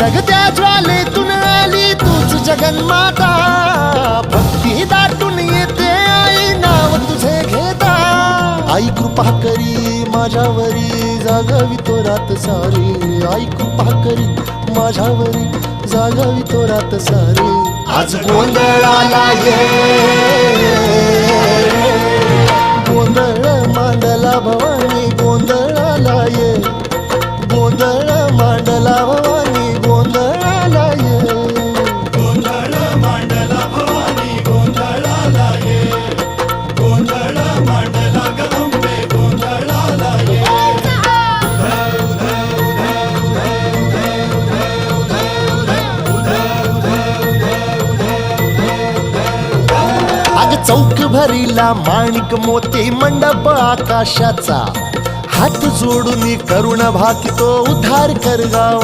जगत्या ज्वालेतून आली तूच जगन्माता, भक्ती दाटून येते आई नाव तुझे घेता। आई कृपा करी माझ्यावरी जागावी तो रात सारी, आई कृपा करी माझ्यावरी जागावी तो रात सारी। आज गोंधळाला ये, गोंधळ मांडला भवानी गोंधळाला ये, गोंधळ मांडला भवानी गोंधळाला ये, गोंधळ मांडला भवानी गोंधळाला ये, गोंधळ मांडला गंबे गोंधळाला ये। अग चौक भरीला माणिक मोती मंडप आकाशाचा, हात जोडून करुण भाकितो उद्धार कर गावा।